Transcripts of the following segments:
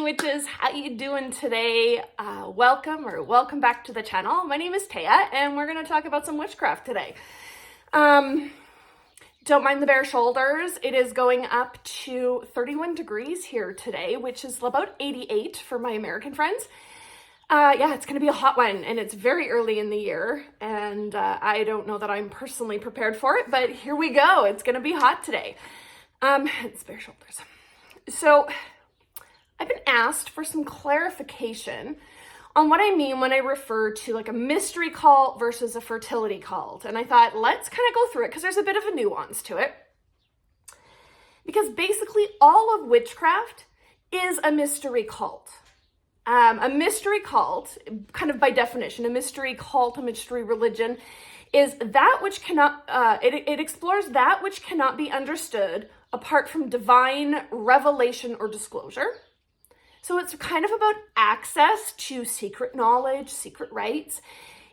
witches, how you doing today? Welcome back to the channel. My name is Taya and we're going to talk about some witchcraft today. Don't mind the bare shoulders. It is going up to 31 degrees here today, which is about 88 for my American friends. Yeah, it's going to be a hot one and it's very early in the year and I don't know that I'm personally prepared for it, but here we go. It's going to be hot today. It's bare shoulders. So I've been asked for some clarification on what I mean when I refer to like a mystery cult versus a fertility cult. And I thought, let's kind of go through it because there's a bit of a nuance to it. Because basically all of witchcraft is a mystery cult. A mystery cult, kind of by definition, a mystery cult, a mystery religion, is that which cannot, it explores that which cannot be understood apart from divine revelation or disclosure. So it's kind of about access to secret knowledge, secret rites.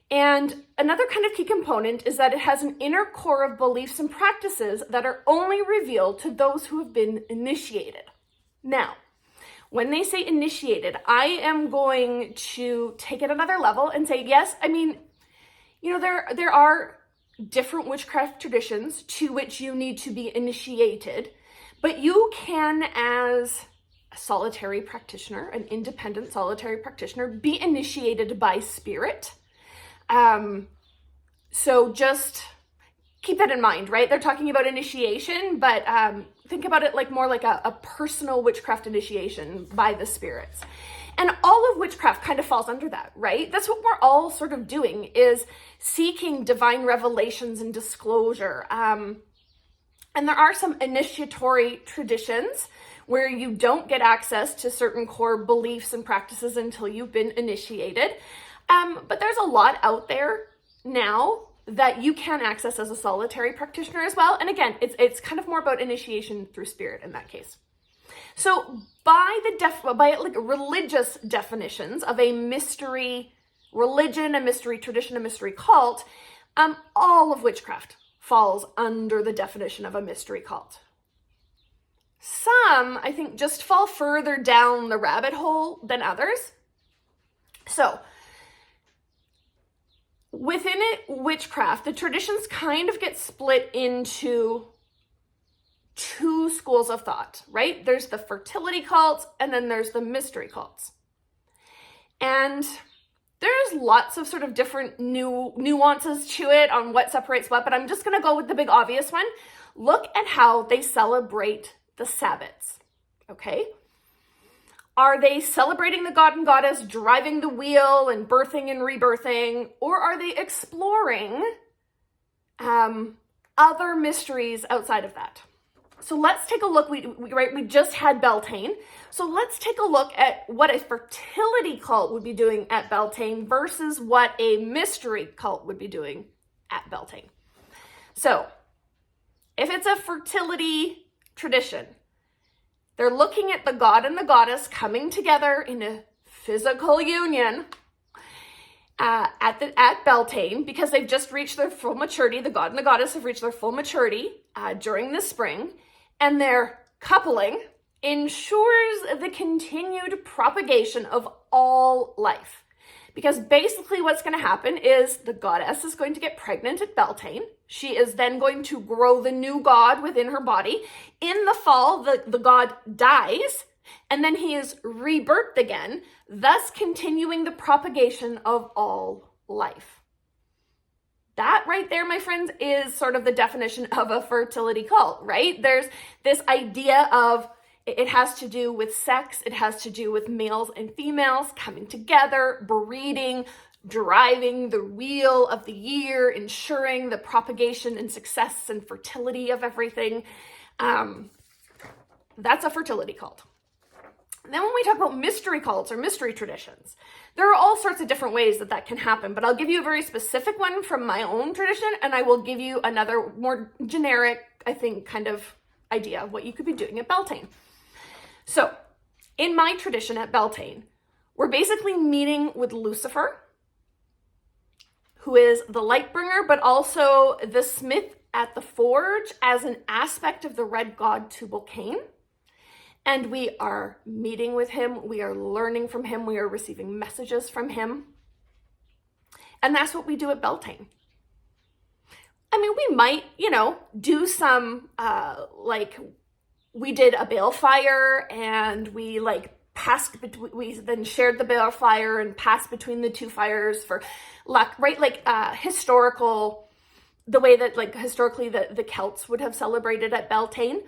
And another kind of key component is that it has an inner core of beliefs and practices that are only revealed to those who have been initiated. Now, when they say initiated, I am going to take it another level and say, yes, I mean, you know, there are different witchcraft traditions to which you need to be initiated, but you can, as a solitary practitioner, an independent solitary practitioner, be initiated by spirit. So just keep that in mind, right? They're talking about initiation, but think about it like more like a personal witchcraft initiation by the spirits. And all of witchcraft kind of falls under that, right? That's what we're all sort of doing, is seeking divine revelations and disclosure. And there are some initiatory traditions where you don't get access to certain core beliefs and practices until you've been initiated. But there's a lot out there now that you can access as a solitary practitioner as well. And again, it's kind of more about initiation through spirit in that case. So by like religious definitions of a mystery religion, a mystery tradition, a mystery cult, all of witchcraft falls under the definition of a mystery cult. Some, I think, just fall further down the rabbit hole than others. So within it, witchcraft, the traditions kind of get split into two schools of thought, right? There's the fertility cults and then there's the mystery cults. And there's lots of sort of different nuances to it on what separates what, but I'm just going to go with the big obvious one. Look at how they celebrate the Sabbats, okay? Are they celebrating the god and goddess, driving the wheel and birthing and rebirthing, or are they exploring other mysteries outside of that? So let's take a look. We just had Beltane. So let's take a look at what a fertility cult would be doing at Beltane versus what a mystery cult would be doing at Beltane. So if it's a fertility tradition, they're looking at the god and the goddess coming together in a physical union at Beltane because they've just reached their full maturity. The god and the goddess have reached their full maturity during the spring, and their coupling ensures the continued propagation of all life. Because basically what's going to happen is the goddess is going to get pregnant at Beltane. She is then going to grow the new god within her body. In the fall, the god dies, and then he is rebirthed again, thus continuing the propagation of all life. That right there, my friends, is sort of the definition of a fertility cult, right? There's this idea of it has to do with sex. It has to do with males and females coming together, breeding, driving the wheel of the year, ensuring the propagation and success and fertility of everything. That's a fertility cult. And then when we talk about mystery cults or mystery traditions, there are all sorts of different ways that can happen, but I'll give you a very specific one from my own tradition, and I will give you another more generic, I think, kind of idea of what you could be doing at Beltane. So in my tradition at Beltane, we're basically meeting with Lucifer, who is the light bringer, but also the smith at the forge as an aspect of the red god Tubal-Cain. and we are meeting with him, we are learning from him, we are receiving messages from him. And that's what we do at Beltane. I mean, we might, do some, we did a balefire, and we we then shared the balefire and passed between the two fires for luck, right? Historical, the way that historically the Celts would have celebrated at Beltane.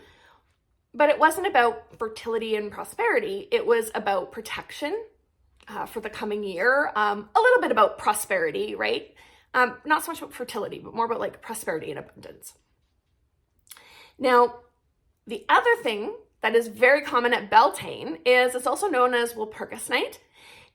But it wasn't about fertility and prosperity. It was about protection for the coming year. A little bit about prosperity, right? Not so much about fertility, but more about prosperity and abundance. Now, the other thing that is very common at Beltane is it's also known as Walpurgis Night,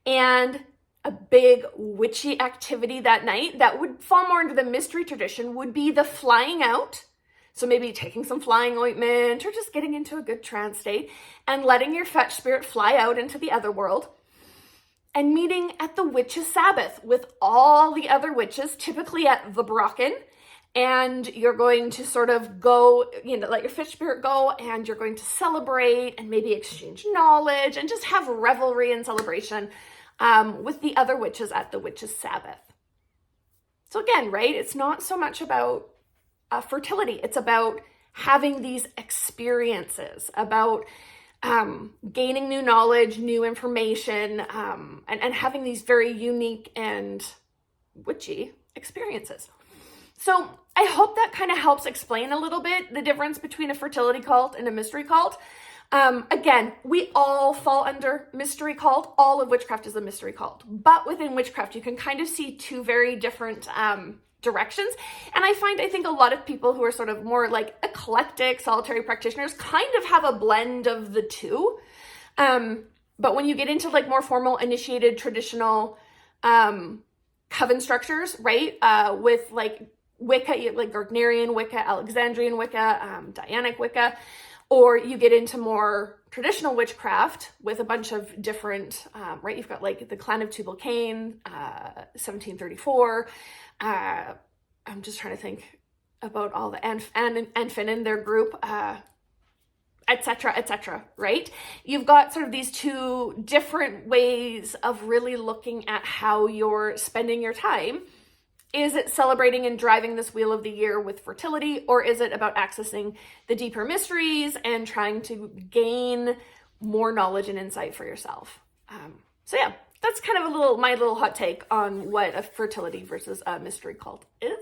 and a big witchy activity that night that would fall more into the mystery tradition would be the flying out. So maybe taking some flying ointment or just getting into a good trance state and letting your fetch spirit fly out into the other world and meeting at the witches' Sabbath with all the other witches, typically at the Brocken. And you're going to sort of go, let your fish spirit go, and you're going to celebrate and maybe exchange knowledge and just have revelry and celebration with the other witches at the witches' Sabbath. So again, right, it's not so much about fertility. It's about having these experiences, about gaining new knowledge, new information, and having these very unique and witchy experiences. So I hope that kind of helps explain a little bit the difference between a fertility cult and a mystery cult. Again, we all fall under mystery cult. All of witchcraft is a mystery cult. But within witchcraft, you can kind of see two very different directions. And I think a lot of people who are sort of more eclectic solitary practitioners kind of have a blend of the two. But when you get into more formal initiated traditional coven structures, right? With Wicca, Gargnerian Wicca, Alexandrian Wicca, Dianic Wicca, or you get into more traditional witchcraft with a bunch of different, right? You've got the Clan of Tubal Cain, 1734. I'm just trying to think about all the Anfin in their group, etc., right? You've got sort of these two different ways of really looking at how you're spending your time. Is it celebrating and driving this wheel of the year with fertility, or is it about accessing the deeper mysteries and trying to gain more knowledge and insight for yourself? So yeah, that's kind of my little hot take on what a fertility versus a mystery cult is.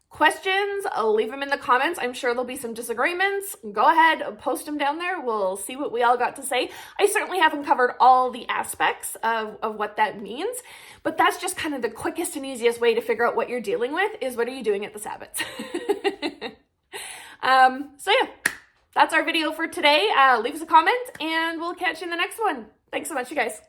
Questions, I'll leave them in the comments. I'm sure there'll be some disagreements. Go ahead, post them down there. We'll see what we all got to say. I certainly haven't covered all the aspects of what that means, but that's just kind of the quickest and easiest way to figure out what you're dealing with is what are you doing at the Sabbaths? So yeah, that's our video for today. Leave us a comment and we'll catch you in the next one. Thanks so much, you guys.